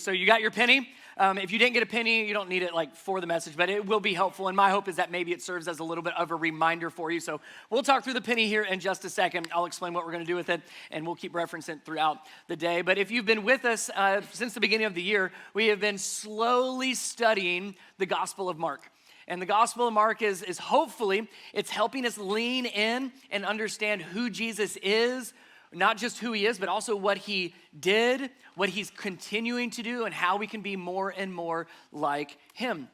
So you got your penny. If you didn't get a penny, you don't need it like for the message, but it will be helpful. And my hope is that maybe it serves as a little bit of a reminder for you. So we'll talk through the penny here in just a second. I'll explain what we're going to do with it, and we'll keep referencing it throughout the day. But if you've been with us since the beginning of the year, we have been slowly studying the Gospel of Mark. And the Gospel of Mark is hopefully, it's helping us lean in and understand who Jesus is, not just who he is, but also what he did, what he's continuing to do, and how we can be more and more like him.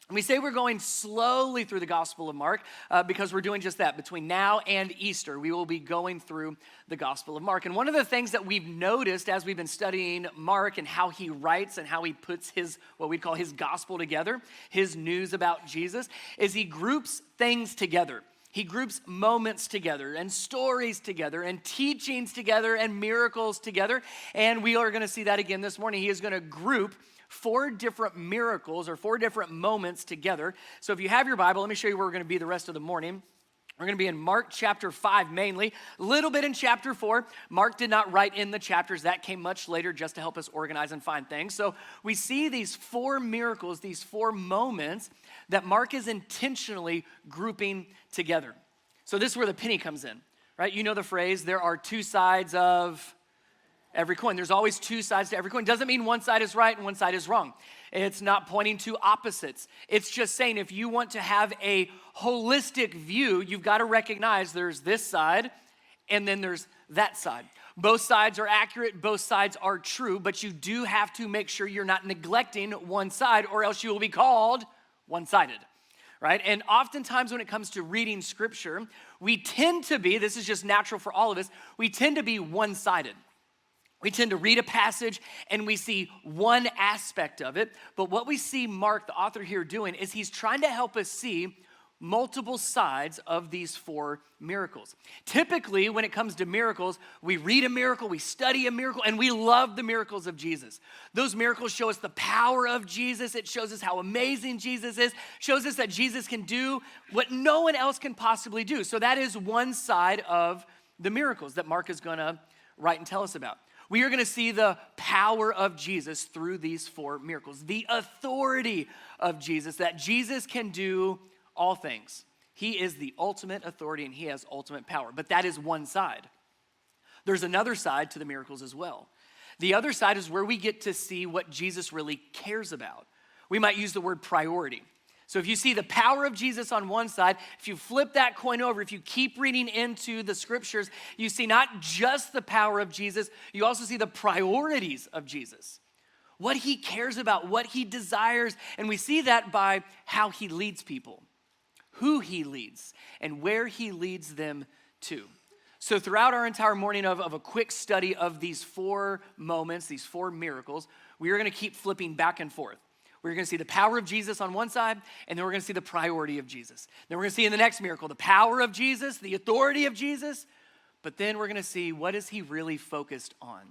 And we say we're going slowly through the Gospel of Mark because we're doing just that. Between now and Easter, we will be going through the Gospel of Mark. And one of the things that we've noticed as we've been studying Mark and how he writes and how he puts his, what we'd call his gospel together, his news about Jesus, is he groups things together. He groups moments together and stories together and teachings together and miracles together. And we are going to see that again this morning. He is going to group 4 different miracles or 4 different moments together. So if you have your Bible, let me show you where we're going to be the rest of the morning. We're going to be in Mark chapter 5 mainly, a little bit in chapter 4. Mark did not write in the chapters. That came much later just to help us organize and find things. So we see these 4 miracles, these 4 moments that Mark is intentionally grouping together. So this is where the penny comes in, right? You know the phrase, there are 2 sides of every coin. There's always 2 sides to every coin. Doesn't mean one side is right and one side is wrong. It's not pointing to opposites. It's just saying if you want to have a holistic view, you've got to recognize there's this side and then there's that side. Both sides are accurate, both sides are true, but you do have to make sure you're not neglecting one side or else you will be called one-sided. Right? And oftentimes when it comes to reading scripture, we tend to be, this is just natural for all of us, we tend to be one-sided. We tend to read a passage and we see one aspect of it, but what we see Mark, the author here, doing is he's trying to help us see multiple sides of these 4 miracles. Typically, when it comes to miracles, we read a miracle, we study a miracle, and we love the miracles of Jesus. Those miracles show us the power of Jesus. It shows us how amazing Jesus is, shows us that Jesus can do what no one else can possibly do. So that is one side of the miracles that Mark is going to write and tell us about. We are going to see the power of Jesus through these 4 miracles, the authority of Jesus, that Jesus can do all things. He is the ultimate authority and he has ultimate power, but that is one side. There's another side to the miracles as well. The other side is where we get to see what Jesus really cares about. We might use the word priority. So if you see the power of Jesus on one side, if you flip that coin over, if you keep reading into the scriptures, you see not just the power of Jesus, you also see the priorities of Jesus. What he cares about, what he desires, and we see that by how he leads people, who he leads, and where he leads them to. So throughout our entire morning of a quick study of these 4 moments, these 4 miracles, we are going to keep flipping back and forth. We're going to see the power of Jesus on one side, and then we're going to see the priority of Jesus. Then we're going to see in the next miracle the power of Jesus, the authority of Jesus, but then we're going to see what is he really focused on.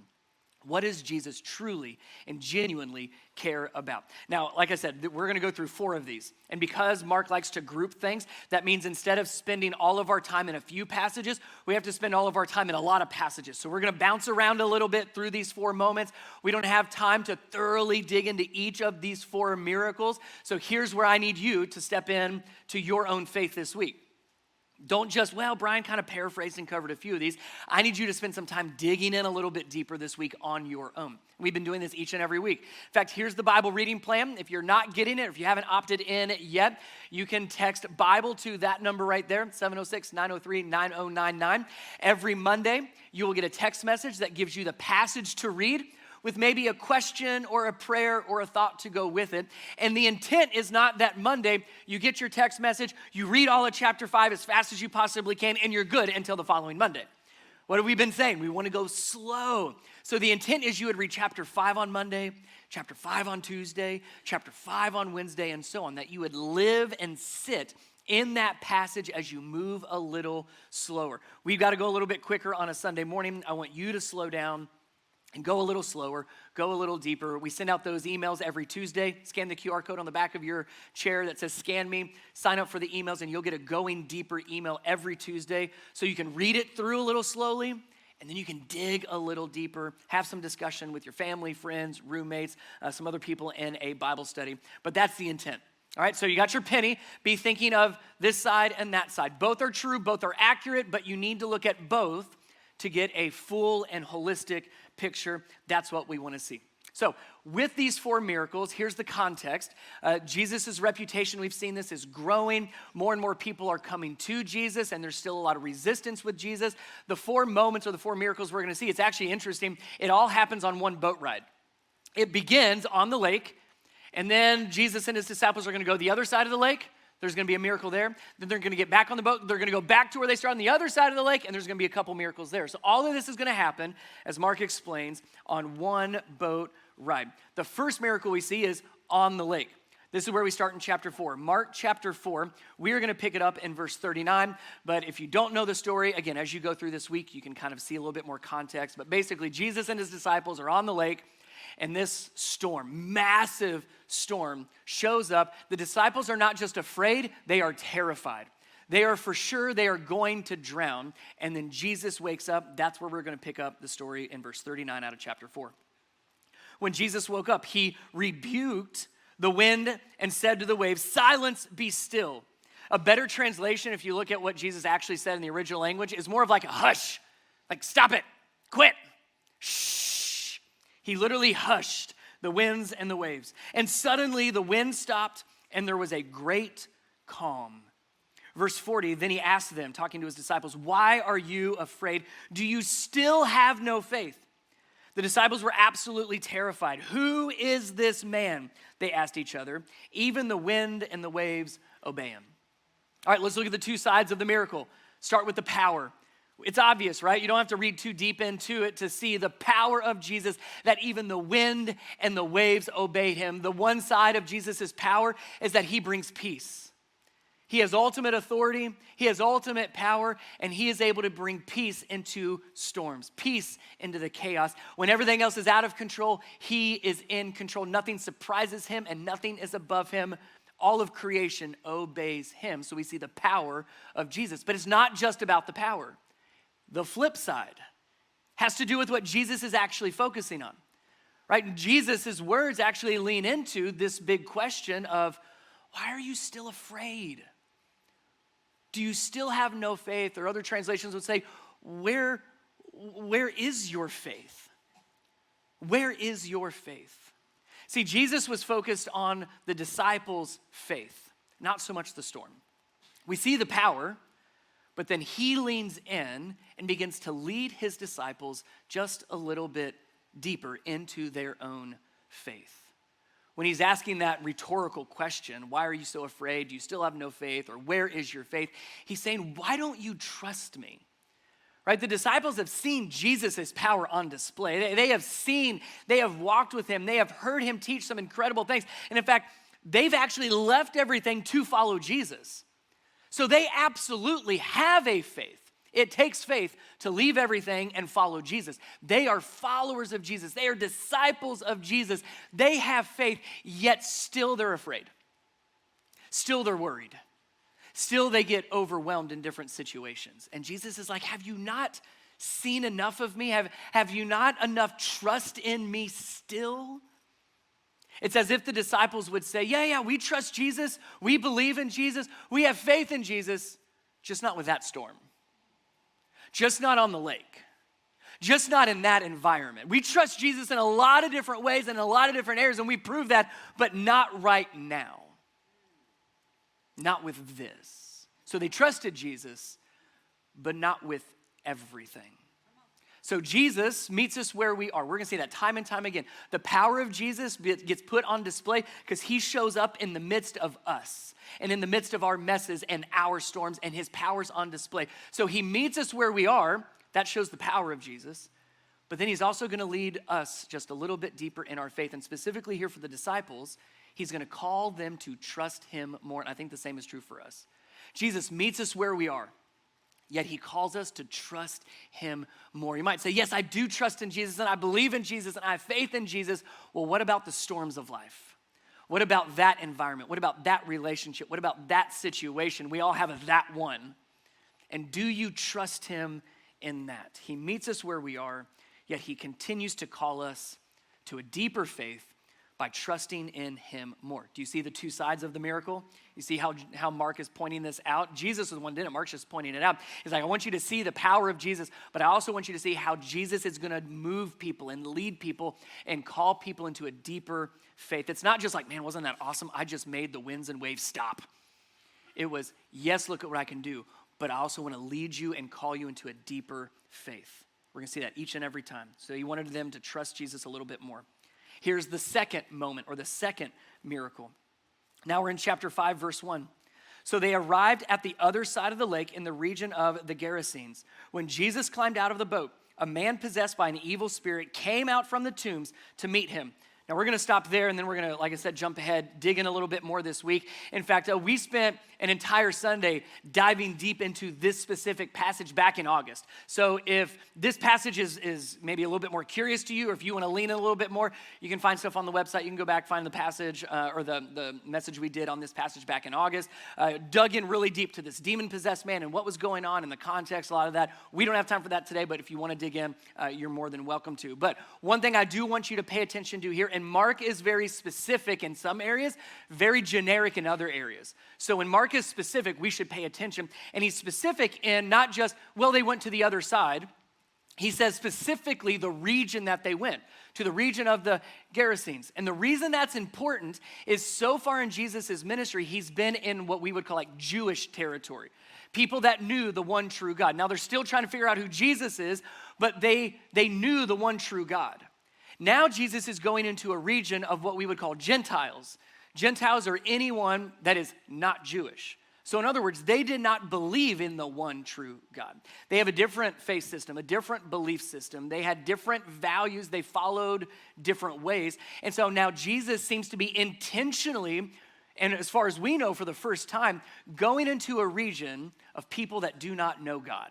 What does Jesus truly and genuinely care about? Now, like I said, we're going to go through 4 of these. And because Mark likes to group things, that means instead of spending all of our time in a few passages, we have to spend all of our time in a lot of passages. So we're going to bounce around a little bit through these 4 moments. We don't have time to thoroughly dig into each of these 4 miracles. So here's where I need you to step in to your own faith this week. Don't just, well, Brian kind of paraphrased and covered a few of these. I need you to spend some time digging in a little bit deeper this week on your own. We've been doing this each and every week. In fact, here's the Bible reading plan. If you're not getting it, or if you haven't opted in yet, you can text Bible to that number right there, 706-903-9099. Every Monday, you will get a text message that gives you the passage to read, with maybe a question or a prayer or a thought to go with it. And the intent is not that Monday you get your text message, you read all of chapter 5 as fast as you possibly can, and you're good until the following Monday. What have we been saying? We want to go slow. So the intent is you would read chapter 5 on Monday, chapter 5 on Tuesday, chapter 5 on Wednesday, and so on, that you would live and sit in that passage as you move a little slower. We've got to go a little bit quicker on a Sunday morning. I want you to slow down and go a little slower, go a little deeper. We send out those emails every Tuesday. Scan the QR code on the back of your chair that says scan me. Sign up for the emails and you'll get a going deeper email every Tuesday so you can read it through a little slowly And then you can dig a little deeper, have some discussion with your family, friends, roommates, some other people in a Bible study. But that's the intent. All right, so you got your penny. Be thinking of this side and that side. Both are true, both are accurate, but you need to look at both to get a full and holistic picture. That's what we want to see. So with these 4 miracles, here's the context. Jesus' reputation, we've seen this, is growing. More and more people are coming to Jesus, and there's still a lot of resistance with Jesus. The 4 moments or the 4 miracles we're going to see, it's actually interesting. It all happens on one boat ride. It begins on the lake, and then Jesus and his disciples are going to go the other side of the lake. There's going to be a miracle there. Then they're going to get back on the boat. They're going to go back to where they started on the other side of the lake, and there's going to be a couple miracles there. So all of this is going to happen, as Mark explains, on one boat ride. The first miracle we see is on the lake. This is where we start in chapter 4. Mark chapter 4, we are going to pick it up in verse 39. But if you don't know the story, again, as you go through this week, you can kind of see a little bit more context. But basically, Jesus and his disciples are on the lake, and this storm, massive storm, shows up. The disciples are not just afraid, they are terrified. They are for sure they are going to drown. And then Jesus wakes up. That's where we're going to pick up the story in verse 39 out of chapter 4. When Jesus woke up, he rebuked the wind and said to the waves, "Silence, be still." A better translation, if you look at what Jesus actually said in the original language, is more of like a hush. Like, stop it, quit, shh. He literally hushed the winds and the waves. And suddenly the wind stopped and there was a great calm. Verse 40, then he asked them, talking to his disciples, "Why are you afraid? Do you still have no faith?" The disciples were absolutely terrified. "Who is this man?" they asked each other. "Even the wind and the waves obey him." All right, let's look at the 2 sides of the miracle. Start with the power. It's obvious, right? You don't have to read too deep into it to see the power of Jesus, that even the wind and the waves obeyed him. The one side of Jesus' power is that he brings peace. He has ultimate authority, he has ultimate power, and he is able to bring peace into storms, peace into the chaos. When everything else is out of control, he is in control. Nothing surprises him and nothing is above him. All of creation obeys him. So we see the power of Jesus. But it's not just about the power. The flip side has to do with what Jesus is actually focusing on, right? Jesus' words actually lean into this big question of, why are you still afraid? Do you still have no faith? Or other translations would say, where is your faith? Where is your faith? See, Jesus was focused on the disciples' faith, not so much the storm. We see the power, but then he leans in and begins to lead his disciples just a little bit deeper into their own faith. When he's asking that rhetorical question, why are you so afraid? Do you still have no faith? Or where is your faith? He's saying, why don't you trust me? Right? The disciples have seen Jesus' power on display. They have walked with him. They have heard him teach some incredible things. And in fact, they've actually left everything to follow Jesus. So they absolutely have a faith. It takes faith to leave everything and follow Jesus. They are followers of Jesus. They are disciples of Jesus. They have faith, yet still they're afraid. Still they're worried. Still they get overwhelmed in different situations. And Jesus is like, have you not seen enough of me? Have you not enough trust in me still? It's as if the disciples would say, yeah, we trust Jesus. We believe in Jesus. We have faith in Jesus, just not with that storm. Just not on the lake. Just not in that environment. We trust Jesus in a lot of different ways and in a lot of different areas, and we prove that, but not right now. Not with this. So they trusted Jesus, but not with everything. So Jesus meets us where we are. We're going to say that time and time again. The power of Jesus gets put on display because he shows up in the midst of us and in the midst of our messes and our storms, and his power's on display. So he meets us where we are. That shows the power of Jesus. But then he's also going to lead us just a little bit deeper in our faith. And specifically here for the disciples, he's going to call them to trust him more. And I think the same is true for us. Jesus meets us where we are. Yet he calls us to trust him more. You might say, yes, I do trust in Jesus and I believe in Jesus and I have faith in Jesus. Well, what about the storms of life? What about that environment? What about that relationship? What about that situation? We all have that one. And do you trust him in that. He meets us where we are, yet he continues to call us to a deeper faith by trusting in him more. Do you see the two sides of the miracle? You see how Mark is pointing this out? Jesus is the one who did it. Mark's just pointing it out. He's like, I want you to see the power of Jesus, but I also want you to see how Jesus is going to move people and lead people and call people into a deeper faith. It's not just like, man, wasn't that awesome? I just made the winds and waves stop. It was, yes, look at what I can do, but I also want to lead you and call you into a deeper faith. We're going to see that each and every time. So he wanted them to trust Jesus a little bit more. Here's the second moment, or the second miracle. Now we're in chapter 5, verse 1. So they arrived at the other side of the lake in the region of the Gerasenes. When Jesus climbed out of the boat, a man possessed by an evil spirit came out from the tombs to meet him. Now we're going to stop there, and then we're going to, like I said, jump ahead, dig in a little bit more this week. In fact, we spent an entire Sunday diving deep into this specific passage back in August. So if this passage is maybe a little bit more curious to you, or if you want to lean in a little bit more, you can find stuff on the website. You can go back, find the passage or the message we did on this passage back in August. Dug in really deep to this demon-possessed man and what was going on in the context, a lot of that. We don't have time for that today, but if you want to dig in, you're more than welcome to. But one thing I do want you to pay attention to here, and Mark is very specific in some areas, very generic in other areas. So when Mark is specific, we should pay attention. And he's specific in not just, well, they went to the other side. He says specifically the region that they went, to the region of the Gerasenes. And the reason that's important is so far in Jesus' ministry, he's been in what we would call like Jewish territory. People that knew the one true God. Now they're still trying to figure out who Jesus is, but they knew the one true God. Now Jesus is going into a region of what we would call Gentiles. Gentiles are anyone that is not Jewish. So in other words, they did not believe in the one true God. They have a different faith system, a different belief system. They had different values. They followed different ways. And so now Jesus seems to be intentionally, and as far as we know for the first time, going into a region of people that do not know God.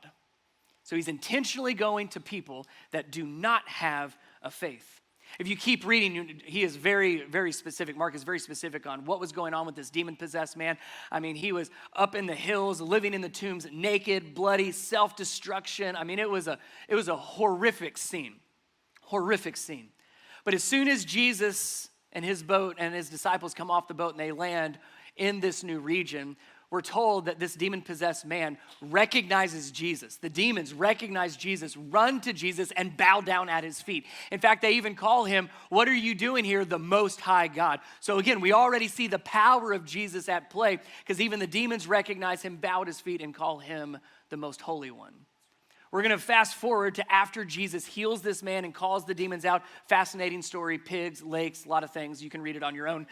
So he's intentionally going to people that do not have a faith. If you keep reading, he is very, very specific. Mark is very specific on what was going on with this demon-possessed man. I mean, he was up in the hills, living in the tombs, naked, bloody, self-destruction. I mean, it was a horrific scene, horrific scene. But as soon as Jesus and his boat and his disciples come off the boat and they land in this new region, we're told that this demon-possessed man recognizes Jesus. The demons recognize Jesus, run to Jesus, and bow down at his feet. In fact, they even call him, "What are you doing here, the Most High God?" So again, we already see the power of Jesus at play, because even the demons recognize him, bow at his feet, and call him the Most Holy One. We're going to fast forward to after Jesus heals this man and calls the demons out. Fascinating story, pigs, lakes, a lot of things. You can read it on your own.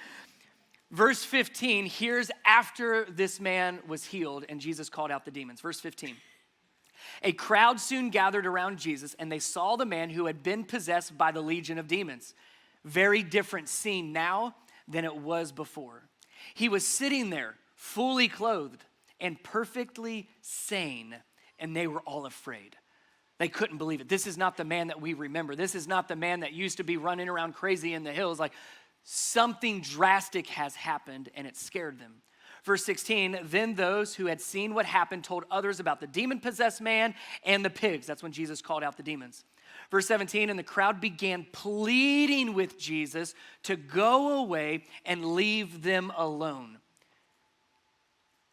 Verse 15, here's after this man was healed and Jesus called out the demons. Verse 15. A crowd soon gathered around Jesus, and they saw the man who had been possessed by the legion of demons. Very different scene now than it was before. He was sitting there, fully clothed and perfectly sane, and they were all afraid. They couldn't believe it. This is not the man that we remember. This is not the man that used to be running around crazy in the hills. Like, something drastic has happened, and it scared them. Verse 16, then those who had seen what happened told others about the demon-possessed man and the pigs. That's when Jesus called out the demons. Verse 17, and the crowd began pleading with Jesus to go away and leave them alone.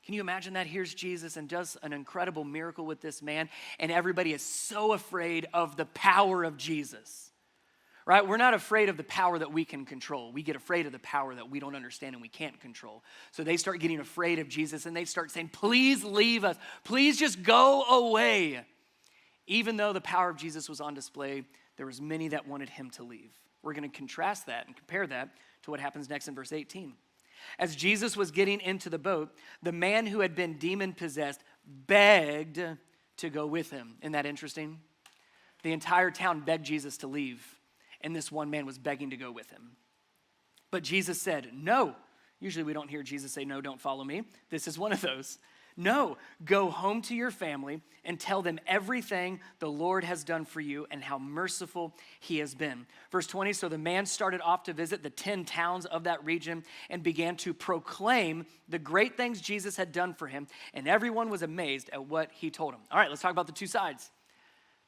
Can you imagine that? Here's Jesus and does an incredible miracle with this man, and everybody is so afraid of the power of Jesus. Right? We're not afraid of the power that we can control. We get afraid of the power that we don't understand and we can't control. So they start getting afraid of Jesus, and they start saying, please leave us. Please just go away. Even though the power of Jesus was on display, there was many that wanted him to leave. We're going to contrast that and compare that to what happens next in verse 18. As Jesus was getting into the boat, the man who had been demon-possessed begged to go with him. Isn't that interesting? The entire town begged Jesus to leave, and this one man was begging to go with him. But Jesus said, no. Usually we don't hear Jesus say, no, don't follow me. This is one of those. No, go home to your family and tell them everything the Lord has done for you and how merciful he has been. Verse 20, so the man started off to visit the 10 towns of that region and began to proclaim the great things Jesus had done for him, and everyone was amazed at what he told him. All right, let's talk about the two sides.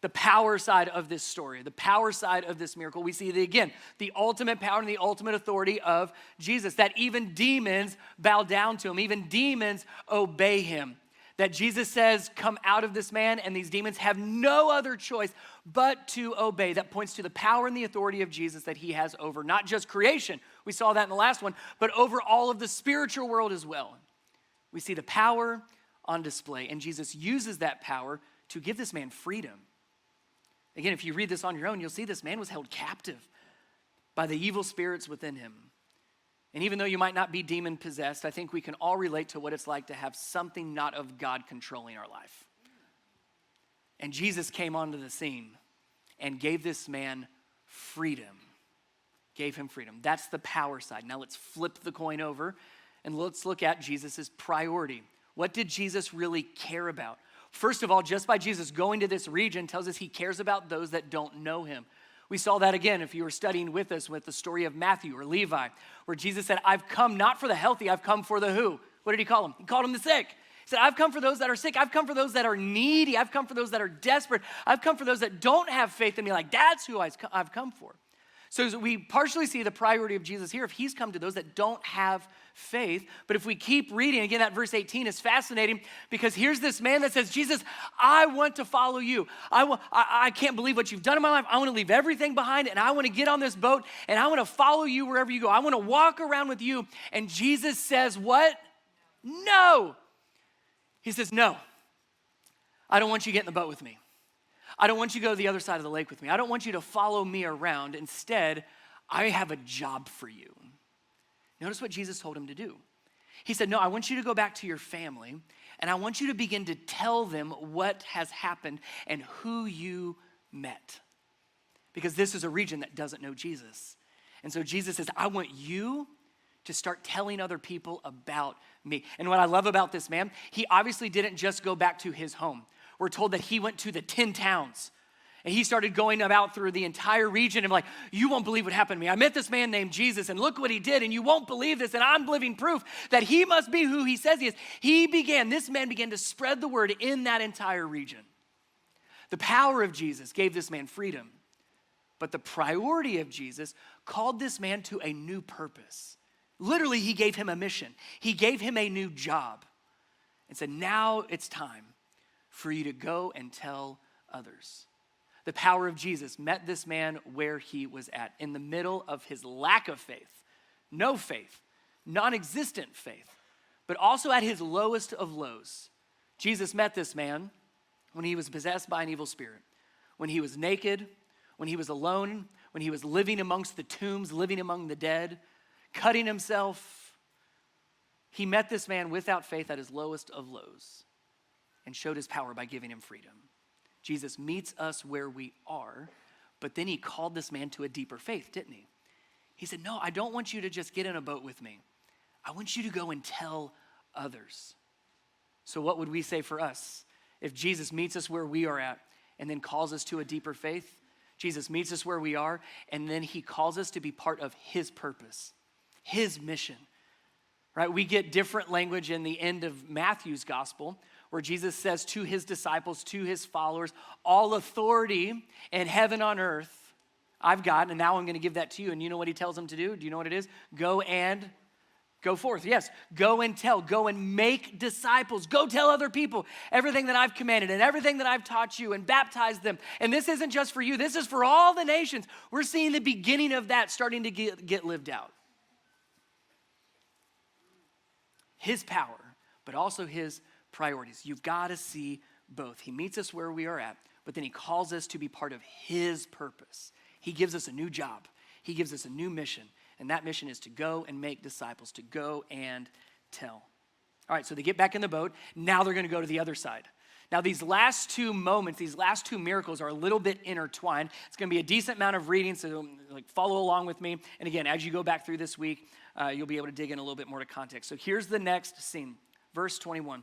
the power side of this story, the power side of this miracle, we see the ultimate power and the ultimate authority of Jesus, that even demons bow down to him, even demons obey him. That Jesus says, come out of this man, and these demons have no other choice but to obey. That points to the power and the authority of Jesus that he has over not just creation, we saw that in the last one, but over all of the spiritual world as well. We see the power on display, and Jesus uses that power to give this man freedom. Again, if you read this on your own, you'll see this man was held captive by the evil spirits within him. And even though you might not be demon possessed, I think we can all relate to what it's like to have something not of God controlling our life. And Jesus came onto the scene and gave this man freedom. Gave him freedom. That's the power side. Now let's flip the coin over and let's look at Jesus' priority. What did Jesus really care about? First of all, just by Jesus going to this region tells us he cares about those that don't know him. We saw that again if you were studying with us with the story of Matthew or Levi, where Jesus said, I've come not for the healthy, I've come for the who? What did he call them? He called them the sick. He said, I've come for those that are sick. I've come for those that are needy. I've come for those that are desperate. I've come for those that don't have faith in me. Like, that's who I've come for. So we partially see the priority of Jesus here if he's come to those that don't have faith. But if we keep reading, again, that verse 18 is fascinating because here's this man that says, Jesus, I want to follow you. I can't believe what you've done in my life. I want to leave everything behind and I want to get on this boat and I want to follow you wherever you go. I want to walk around with you. And Jesus says, what? No. He says, no, I don't want you to get in the boat with me. I don't want you to go to the other side of the lake with me. I don't want you to follow me around. Instead, I have a job for you. Notice what Jesus told him to do. He said, no, I want you to go back to your family, and I want you to begin to tell them what has happened and who you met. Because this is a region that doesn't know Jesus. And so Jesus says, I want you to start telling other people about me. And what I love about this man, he obviously didn't just go back to his home. We're told that he went to the 10 towns and he started going about through the entire region and like, you won't believe what happened to me. I met this man named Jesus and look what he did and you won't believe this and I'm living proof that he must be who he says he is. This man began to spread the word in that entire region. The power of Jesus gave this man freedom, but the priority of Jesus called this man to a new purpose. Literally, he gave him a mission. He gave him a new job and said, now it's time for you to go and tell others. The power of Jesus met this man where he was at, in the middle of his lack of faith, no faith, non-existent faith, but also at his lowest of lows. Jesus met this man when he was possessed by an evil spirit, when he was naked, when he was alone, when he was living amongst the tombs, living among the dead, cutting himself. He met this man without faith at his lowest of lows and showed his power by giving him freedom. Jesus meets us where we are, but then he called this man to a deeper faith, didn't he? He said, no, I don't want you to just get in a boat with me. I want you to go and tell others. So what would we say for us? If Jesus meets us where we are at and then calls us to a deeper faith, Jesus meets us where we are and then he calls us to be part of his purpose, his mission, right? We get different language in the end of Matthew's gospel where Jesus says to his disciples, to his followers, all authority in heaven on earth I've got, and now I'm going to give that to you. And you know what he tells them to do? Do you know what it is? Go and go forth. Yes, go and tell, go and make disciples. Go tell other people everything that I've commanded and everything that I've taught you and baptize them. And this isn't just for you. This is for all the nations. We're seeing the beginning of that starting to get lived out. His power, but also his priorities. You've got to see both. He meets us where we are at, but then he calls us to be part of his purpose. He gives us a new job. He gives us a new mission, and that mission is to go and make disciples, to go and tell. All right, so they get back in the boat. Now they're going to go to the other side. Now these last two moments, these last two miracles are a little bit intertwined. It's going to be a decent amount of reading, so follow along with me. And again, as you go back through this week, you'll be able to dig in a little bit more to context. So here's the next scene, verse 21.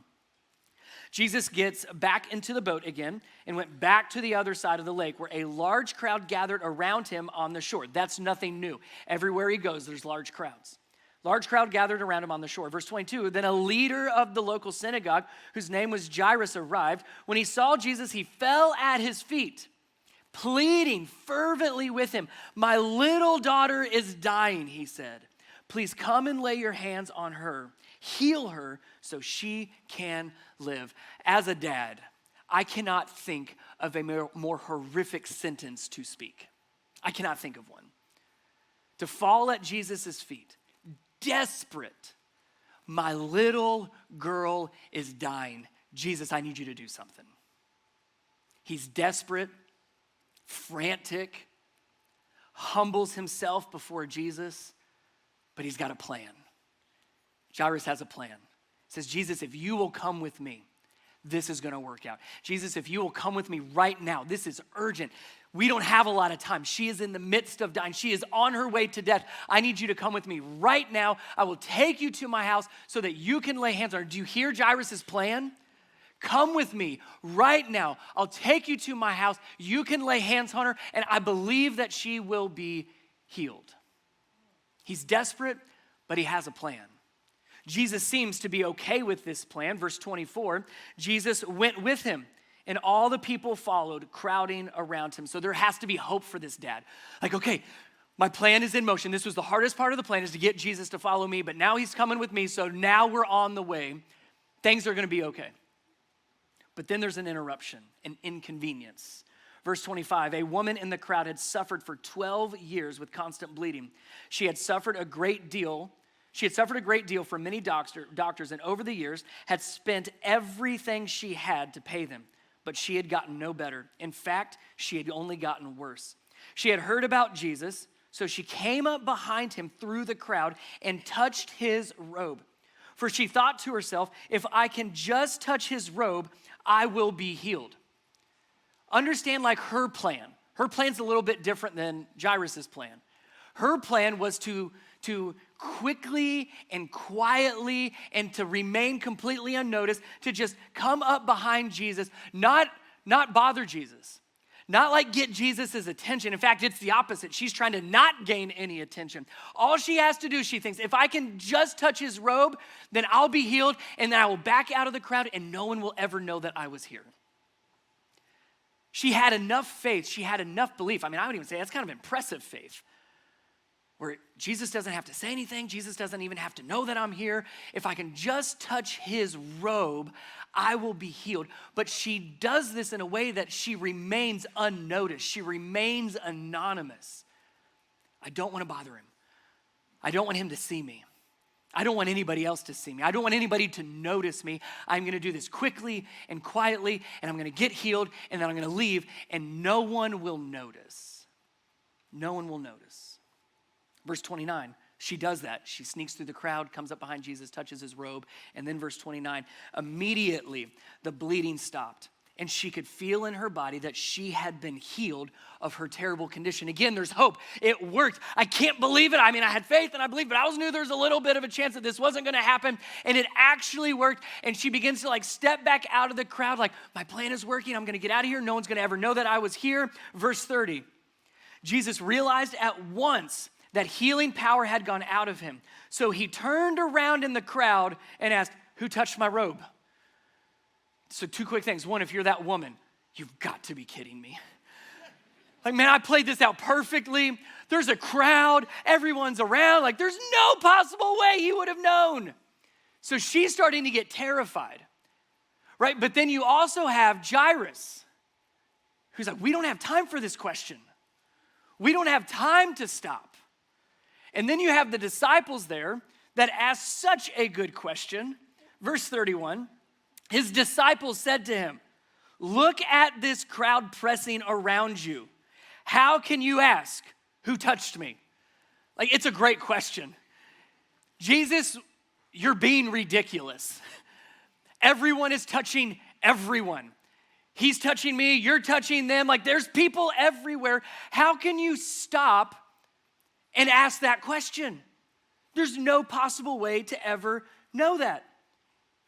Jesus gets back into the boat again and went back to the other side of the lake where a large crowd gathered around him on the shore. That's nothing new. Everywhere he goes, there's large crowds. Large crowd gathered around him on the shore. Verse 22, then a leader of the local synagogue, whose name was Jairus, arrived. When he saw Jesus, he fell at his feet pleading fervently with him. My little daughter is dying, he said. Please come and lay your hands on her, heal her so she can live. As a dad, I cannot think of a more horrific sentence to speak. I cannot think of one. To fall at Jesus' feet, desperate. My little girl is dying. Jesus, I need you to do something. He's desperate, frantic, humbles himself before Jesus, but he's got a plan. Jairus has a plan. He says, Jesus, if you will come with me, this is going to work out. Jesus, if you will come with me right now, this is urgent. We don't have a lot of time. She is in the midst of dying. She is on her way to death. I need you to come with me right now. I will take you to my house so that you can lay hands on her. Do you hear Jairus' plan? Come with me right now. I'll take you to my house. You can lay hands on her, and I believe that she will be healed. He's desperate, but he has a plan. Jesus seems to be okay with this plan. Verse 24, Jesus went with him, and all the people followed, crowding around him. So there has to be hope for this dad. Like, okay, my plan is in motion. This was the hardest part of the plan, is to get Jesus to follow me, but now he's coming with me, so now we're on the way. Things are going to be okay. But then there's an interruption, an inconvenience. Verse 25, a woman in the crowd had suffered for 12 years with constant bleeding. She had suffered a great deal from many doctors, and over the years had spent everything she had to pay them. But she had gotten no better. In fact, she had only gotten worse. She had heard about Jesus, so she came up behind him through the crowd and touched his robe. For she thought to herself, if I can just touch his robe, I will be healed. Understand, like, her plan. Her plan's a little bit different than Jairus' plan. Her plan was to quickly and quietly and to remain completely unnoticed, to just come up behind Jesus, not bother Jesus, not like get Jesus' attention. In fact, it's the opposite. She's trying to not gain any attention. All she has to do, she thinks, if I can just touch his robe, then I'll be healed, and then I will back out of the crowd, and no one will ever know that I was here. She had enough faith. She had enough belief. I mean, I would even say that's kind of impressive faith, where Jesus doesn't have to say anything. Jesus doesn't even have to know that I'm here. If I can just touch his robe, I will be healed. But she does this in a way that she remains unnoticed. She remains anonymous. I don't want to bother him. I don't want him to see me. I don't want anybody else to see me. I don't want anybody to notice me. I'm going to do this quickly and quietly, and I'm going to get healed, and then I'm going to leave, and no one will notice. No one will notice. Verse 29, she does that. She sneaks through the crowd, comes up behind Jesus, touches his robe. And then verse 29, immediately the bleeding stopped, and she could feel in her body that she had been healed of her terrible condition. Again, there's hope. It worked. I can't believe it. I mean, I had faith and I believed, but I always knew there was a little bit of a chance that this wasn't going to happen. And it actually worked. And she begins to step back out of the crowd like, my plan is working. I'm going to get out of here. No one's going to ever know that I was here. Verse 30, Jesus realized at once that healing power had gone out of him. So he turned around in the crowd and asked, who touched my robe? So two quick things. One, if you're that woman, you've got to be kidding me. Like, man, I played this out perfectly. There's a crowd. Everyone's around. Like, there's no possible way he would have known. So she's starting to get terrified, right? But then you also have Jairus, who's like, we don't have time for this question. We don't have time to stop. And then you have the disciples there that ask such a good question. Verse 31, his disciples said to him, look at this crowd pressing around you. How can you ask, who touched me? Like, it's a great question. Jesus, you're being ridiculous. Everyone is touching everyone. He's touching me, you're touching them. Like, there's people everywhere. How can you stop and ask that question? There's no possible way to ever know that.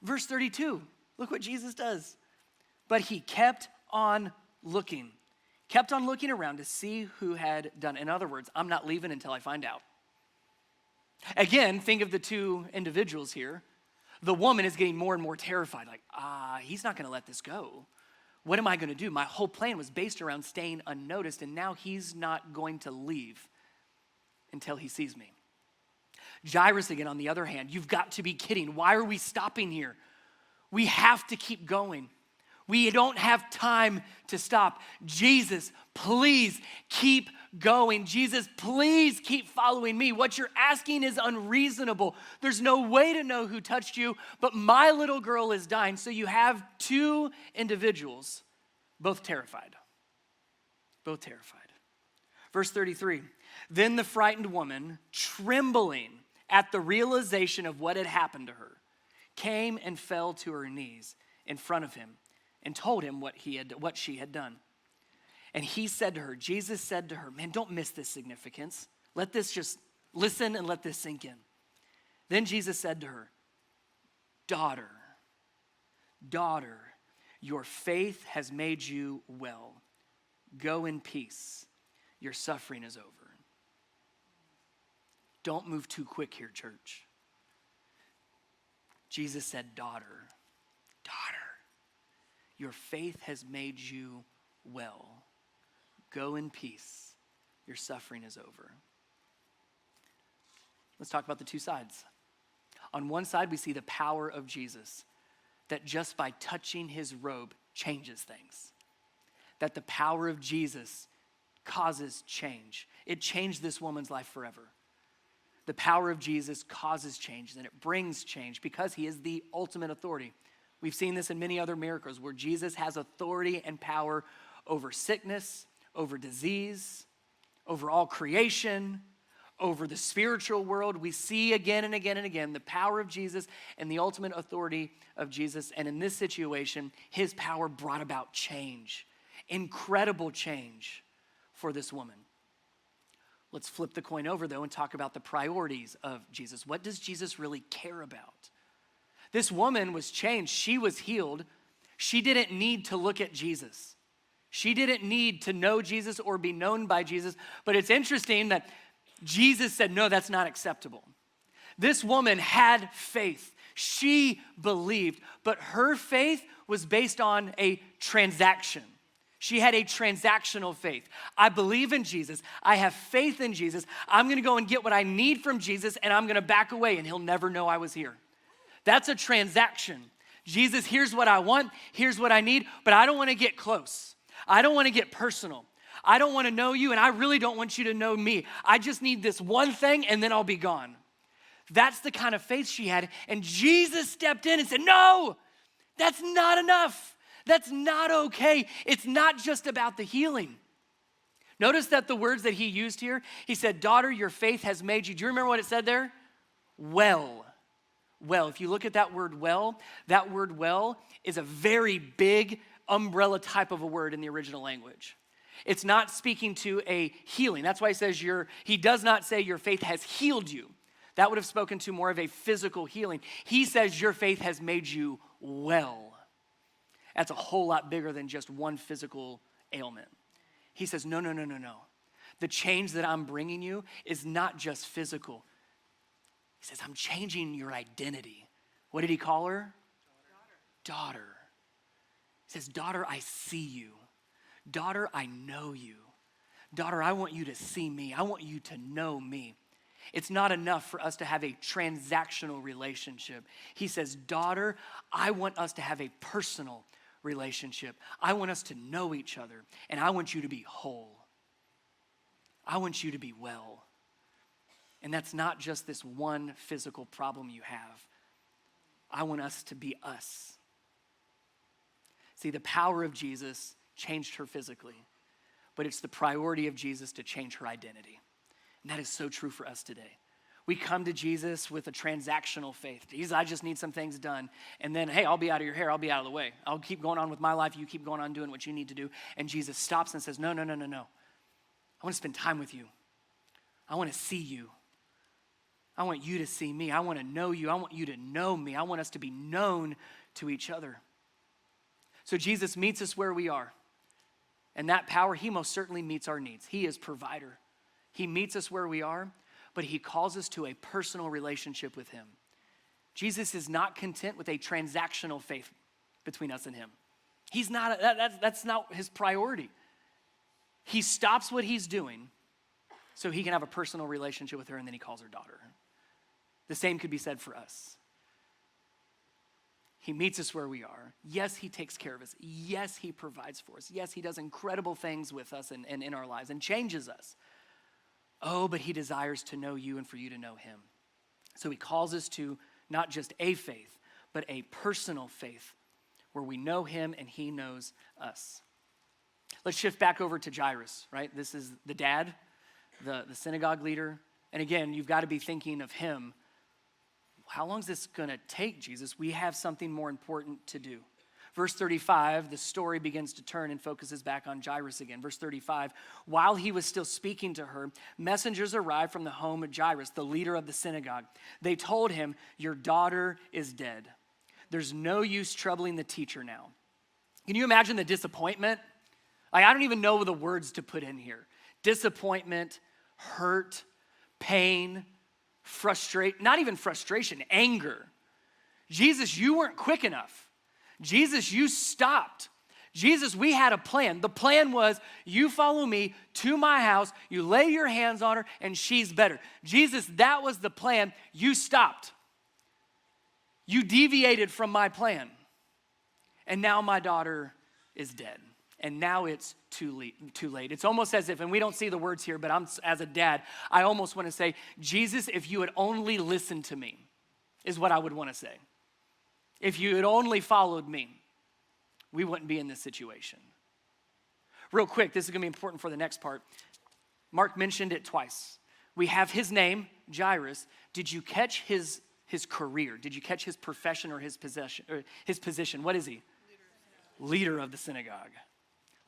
Verse 32, look what Jesus does. But he kept on looking around to see who had done it. In other words, I'm not leaving until I find out. Again, think of the two individuals here. The woman is getting more and more terrified, like, he's not going to let this go. What am I going to do? My whole plan was based around staying unnoticed, and now he's not going to leave until he sees me. Jairus, again, on the other hand, you've got to be kidding. Why are we stopping here? We have to keep going. We don't have time to stop. Jesus, please keep going. Jesus, please keep following me. What you're asking is unreasonable. There's no way to know who touched you, but my little girl is dying. So you have two individuals, both terrified. Both terrified. Verse 33, then the frightened woman, trembling at the realization of what had happened to her, came and fell to her knees in front of him and told him what she had done. And he said to her, Jesus said to her, man, don't miss this significance. Let this just listen and let this sink in. Then Jesus said to her, daughter, your faith has made you well. Go in peace. Your suffering is over. Don't move too quick here, church. Jesus said, daughter, your faith has made you well. Go in peace. Your suffering is over. Let's talk about the two sides. On one side, we see the power of Jesus, that just by touching his robe changes things. That the power of Jesus causes change. It changed this woman's life forever. The power of Jesus causes change, and it brings change because he is the ultimate authority. We've seen this in many other miracles where Jesus has authority and power over sickness, over disease, over all creation, over the spiritual world. We see again and again and again the power of Jesus and the ultimate authority of Jesus. And in this situation, his power brought about change, incredible change for this woman. Let's flip the coin over, though, and talk about the priorities of Jesus. What does Jesus really care about? This woman was changed. She was healed. She didn't need to look at Jesus. She didn't need to know Jesus or be known by Jesus. But it's interesting that Jesus said, no, that's not acceptable. This woman had faith. She believed, but her faith was based on a transaction. She had a transactional faith. I believe in Jesus. I have faith in Jesus. I'm going to go and get what I need from Jesus, and I'm going to back away, and he'll never know I was here. That's a transaction. Jesus, here's what I want. Here's what I need, but I don't want to get close. I don't want to get personal. I don't want to know you, and I really don't want you to know me. I just need this one thing, and then I'll be gone. That's the kind of faith she had, and Jesus stepped in and said, no, that's not enough. That's not okay. It's not just about the healing. Notice that the words that he used here, he said, daughter, your faith has made you. Do you remember what it said there? Well. Well, if you look at that word well is a very big umbrella type of a word in the original language. It's not speaking to a healing. That's why he says he does not say your faith has healed you. That would have spoken to more of a physical healing. He says your faith has made you well. That's a whole lot bigger than just one physical ailment. He says, no. The change that I'm bringing you is not just physical. He says, I'm changing your identity. What did he call her? Daughter. He says, daughter, I see you. Daughter, I know you. Daughter, I want you to see me. I want you to know me. It's not enough for us to have a transactional relationship. He says, daughter, I want us to have a personal relationship. I want us to know each other, and I want you to be whole. I want you to be well. And that's not just this one physical problem you have. I want us to be us. See, the power of Jesus changed her physically, but it's the priority of Jesus to change her identity. And that is so true for us today. We come to Jesus with a transactional faith. Jesus, I just need some things done. And then, hey, I'll be out of your hair. I'll be out of the way. I'll keep going on with my life. You keep going on doing what you need to do. And Jesus stops and says, no. I want to spend time with you. I want to see you. I want you to see me. I want to know you. I want you to know me. I want us to be known to each other. So Jesus meets us where we are. And that power, he most certainly meets our needs. He is provider. He meets us where we are, but he calls us to a personal relationship with him. Jesus is not content with a transactional faith between us and him. He's not, that's not his priority. He stops what he's doing so he can have a personal relationship with her, and then he calls her daughter. The same could be said for us. He meets us where we are. Yes, he takes care of us. Yes, he provides for us. Yes, he does incredible things with us and in our lives and changes us. Oh, but he desires to know you and for you to know him. So he calls us to not just a faith, but a personal faith where we know him and he knows us. Let's shift back over to Jairus, right? This is the dad, the synagogue leader. And again, you've got to be thinking of him. How long is this going to take, Jesus? We have something more important to do. Verse 35, the story begins to turn and focuses back on Jairus again. Verse 35, while he was still speaking to her, messengers arrived from the home of Jairus, the leader of the synagogue. They told him, your daughter is dead. There's no use troubling the teacher now. Can you imagine the disappointment? Like, I don't even know the words to put in here. Disappointment, hurt, pain, not even frustration, anger. Jesus, you weren't quick enough. Jesus, you stopped. Jesus, we had a plan. The plan was you follow me to my house, you lay your hands on her, and she's better. Jesus, that was the plan. You stopped. You deviated from my plan. And now my daughter is dead. And now it's too late. It's almost as if, and we don't see the words here, but as a dad, I almost want to say, Jesus, if you had only listened to me, is what I would want to say. If you had only followed me, we wouldn't be in this situation. Real quick, this is going to be important for the next part. Mark mentioned it twice. We have his name, Jairus. Did you catch his career? Did you catch his profession or his position? What is he? Leader of the synagogue.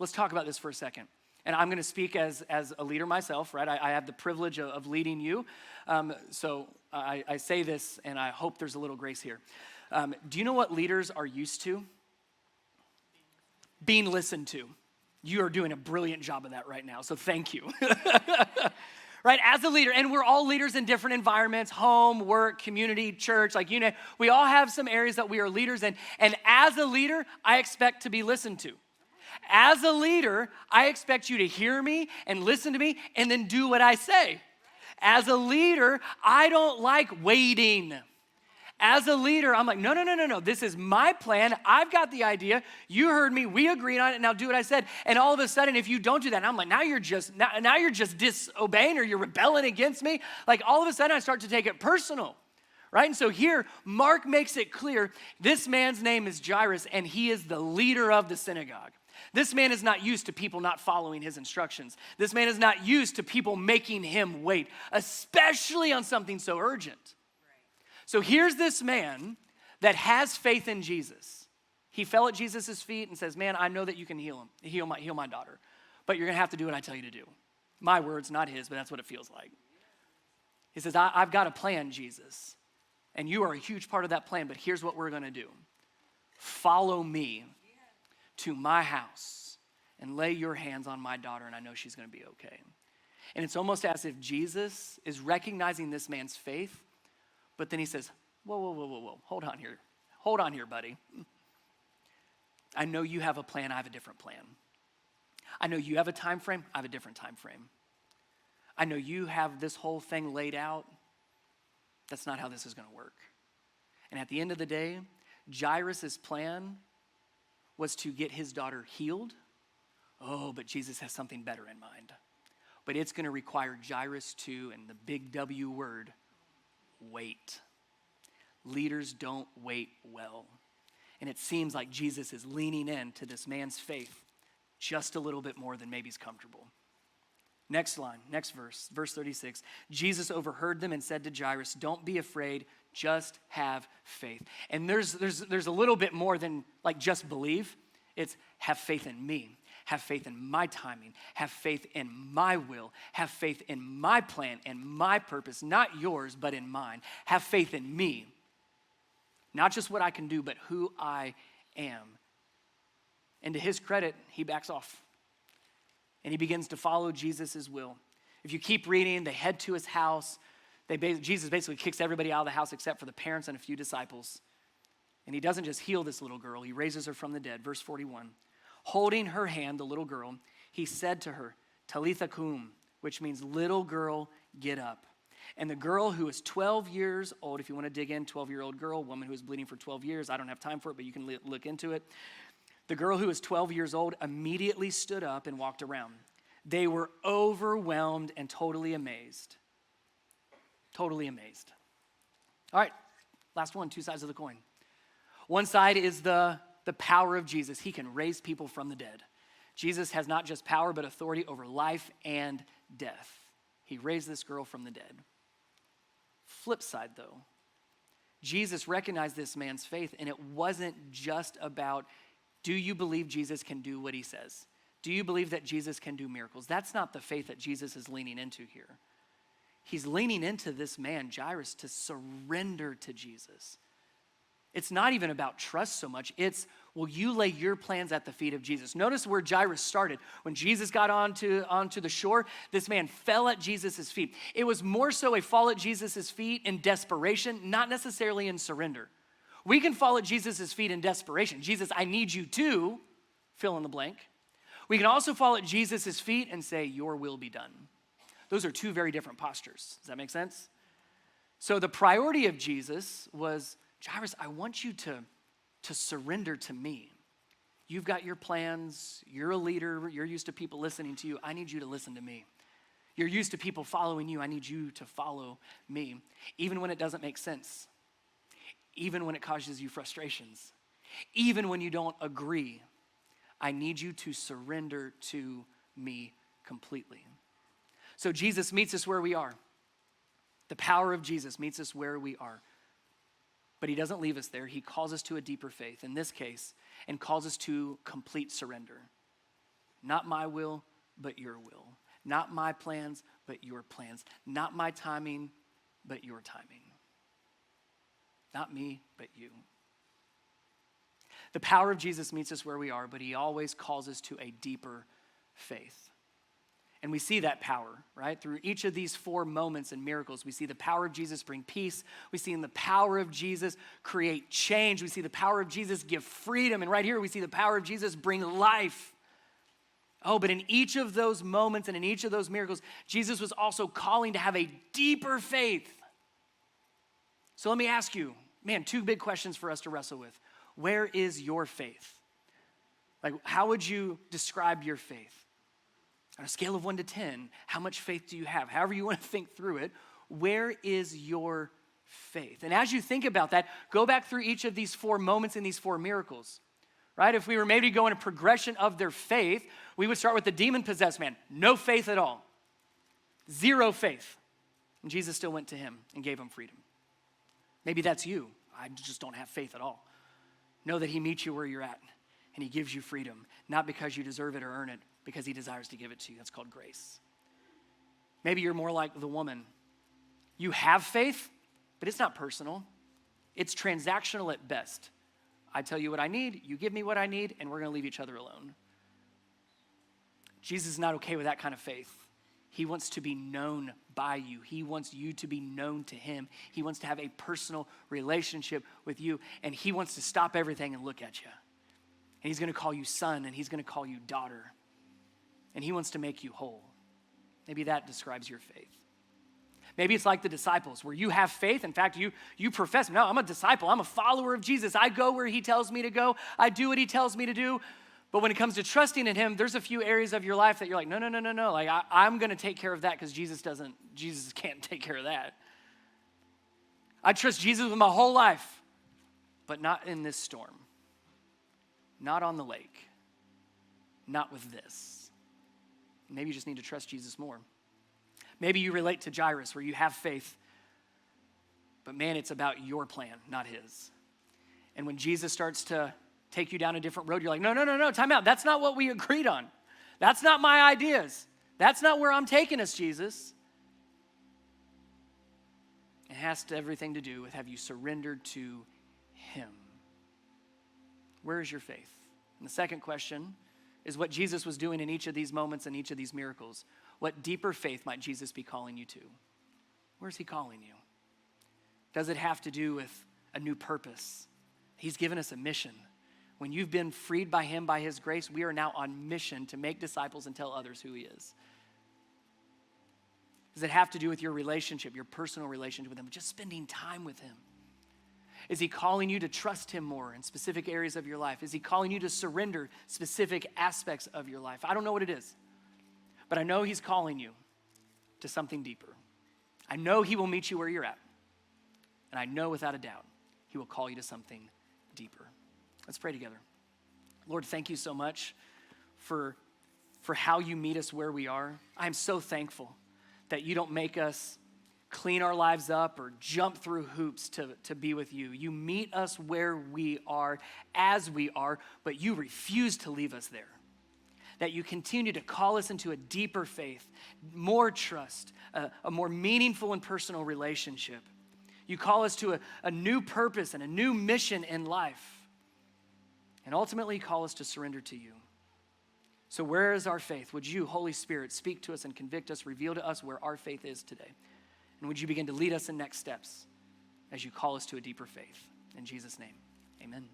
Let's talk about this for a second. And I'm going to speak as a leader myself, right? I have the privilege of leading you. So I say this, and I hope there's a little grace here. Do you know what leaders are used to? Being listened to. You are doing a brilliant job of that right now, so thank you. Right, as a leader, and we're all leaders in different environments, home, work, community, church, like, you know, we all have some areas that we are leaders in. And as a leader, I expect to be listened to. As a leader, I expect you to hear me and listen to me and then do what I say. As a leader, I don't like waiting. As a leader, I'm like, no. This is my plan. I've got the idea. You heard me. We agreed on it. Now do what I said. And all of a sudden, if you don't do that, and I'm like, now you're just disobeying or you're rebelling against me. Like, all of a sudden, I start to take it personal. Right? And so here, Mark makes it clear, this man's name is Jairus, and he is the leader of the synagogue. This man is not used to people not following his instructions. This man is not used to people making him wait, especially on something so urgent. So here's this man that has faith in Jesus. He fell at Jesus' feet and says, man, I know that you can heal my daughter, but you're going to have to do what I tell you to do. My words, not his, but that's what it feels like. He says, I've got a plan, Jesus, and you are a huge part of that plan, but here's what we're going to do. Follow me to my house and lay your hands on my daughter, and I know she's going to be okay. And it's almost as if Jesus is recognizing this man's faith, but then he says, whoa, hold on here, buddy. I know you have a plan, I have a different plan. I know you have a time frame, I have a different time frame. I know you have this whole thing laid out. That's not how this is going to work. And at the end of the day, Jairus' plan was to get his daughter healed. Oh, but Jesus has something better in mind. But it's going to require Jairus to, and the big W word, wait. Leaders don't wait well. And it seems like Jesus is leaning into this man's faith just a little bit more than maybe he's comfortable. Next line, next verse 36. Jesus overheard them and said to Jairus, don't be afraid, just have faith. And there's a little bit more than like just believe. It's have faith in me. Have faith in my timing. Have faith in my will. Have faith in my plan and my purpose, not yours, but in mine. Have faith in me. Not just what I can do, but who I am. And to his credit, he backs off. And he begins to follow Jesus' will. If you keep reading, they head to his house. Jesus basically kicks everybody out of the house except for the parents and a few disciples. And he doesn't just heal this little girl, he raises her from the dead. Verse 41. Holding her hand, the little girl, he said to her, Talitha cum, which means, little girl, get up. And the girl who is 12 years old, if you want to dig in, 12-year-old girl, woman who was bleeding for 12 years, I don't have time for it, but you can look into it. The girl who was 12 years old immediately stood up and walked around. They were overwhelmed and totally amazed. Totally amazed. All right, last one, two sides of the coin. One side is the power of Jesus. He can raise people from the dead. Jesus has not just power, but authority over life and death. He raised this girl from the dead. Flip side, though, Jesus recognized this man's faith, and it wasn't just about, do you believe Jesus can do what he says? Do you believe that Jesus can do miracles? That's not the faith that Jesus is leaning into here. He's leaning into this man, Jairus, to surrender to Jesus. It's not even about trust so much. It's, will you lay your plans at the feet of Jesus? Notice where Jairus started. When Jesus got onto the shore, this man fell at Jesus' feet. It was more so a fall at Jesus' feet in desperation, not necessarily in surrender. We can fall at Jesus' feet in desperation. Jesus, I need you to fill in the blank. We can also fall at Jesus' feet and say, your will be done. Those are two very different postures. Does that make sense? So the priority of Jesus was, Jairus, I want you to surrender to me. You've got your plans. You're a leader. You're used to people listening to you. I need you to listen to me. You're used to people following you. I need you to follow me, even when it doesn't make sense, even when it causes you frustrations, even when you don't agree. I need you to surrender to me completely. So Jesus meets us where we are. The power of Jesus meets us where we are. But he doesn't leave us there. He calls us to a deeper faith, in this case, and calls us to complete surrender. Not my will, but your will. Not my plans, but your plans. Not my timing, but your timing. Not me, but you. The power of Jesus meets us where we are, but he always calls us to a deeper faith. And we see that power, right? Through each of these four moments and miracles, we see the power of Jesus bring peace. We see in the power of Jesus create change. We see the power of Jesus give freedom. And right here, we see the power of Jesus bring life. Oh, but in each of those moments and in each of those miracles, Jesus was also calling to have a deeper faith. So let me ask you, man, two big questions for us to wrestle with. Where is your faith? Like, how would you describe your faith? On a scale of 1 to 10, how much faith do you have? However you want to think through it, where is your faith? And as you think about that, go back through each of these four moments and these four miracles, right? If we were maybe going a progression of their faith, we would start with the demon-possessed man. No faith at all. Zero faith. And Jesus still went to him and gave him freedom. Maybe that's you. I just don't have faith at all. Know that he meets you where you're at and he gives you freedom, not because you deserve it or earn it, because he desires to give it to you. That's called grace. Maybe you're more like the woman. You have faith, but it's not personal. It's transactional at best. I tell you what I need, you give me what I need, and we're going to leave each other alone. Jesus is not okay with that kind of faith. He wants to be known by you. He wants you to be known to him. He wants to have a personal relationship with you, and he wants to stop everything and look at you. And he's going to call you son, and he's going to call you daughter. And he wants to make you whole. Maybe that describes your faith. Maybe it's like the disciples where you have faith. In fact, you profess, no, I'm a disciple. I'm a follower of Jesus. I go where he tells me to go. I do what he tells me to do. But when it comes to trusting in him, there's a few areas of your life that you're like, no. Like I'm going to take care of that because Jesus can't take care of that. I trust Jesus with my whole life, but not in this storm. Not on the lake. Not with this. Maybe you just need to trust Jesus more. Maybe you relate to Jairus where you have faith, but man, it's about your plan, not his. And when Jesus starts to take you down a different road, you're like, no, time out. That's not what we agreed on. That's not my ideas. That's not where I'm taking us, Jesus. It has everything to do with, have you surrendered to him? Where is your faith? And the second question is what Jesus was doing in each of these moments and each of these miracles. What deeper faith might Jesus be calling you to? Where's he calling you? Does it have to do with a new purpose? He's given us a mission. When you've been freed by him, by his grace, we are now on mission to make disciples and tell others who he is. Does it have to do with your relationship, your personal relationship with him, just spending time with him? Is he calling you to trust him more in specific areas of your life? Is he calling you to surrender specific aspects of your life? I don't know what it is, but I know he's calling you to something deeper. I know he will meet you where you're at, and I know without a doubt he will call you to something deeper. Let's pray together. Lord, thank you so much for how you meet us where we are. I'm so thankful that you don't make us clean our lives up or jump through hoops to be with you. You meet us where we are, as we are, but you refuse to leave us there. That you continue to call us into a deeper faith, more trust, a more meaningful and personal relationship. You call us to a new purpose and a new mission in life. And ultimately call us to surrender to you. So where is our faith? Would you, Holy Spirit, speak to us and convict us, reveal to us where our faith is today? And would you begin to lead us in next steps as you call us to a deeper faith? In Jesus' name, amen.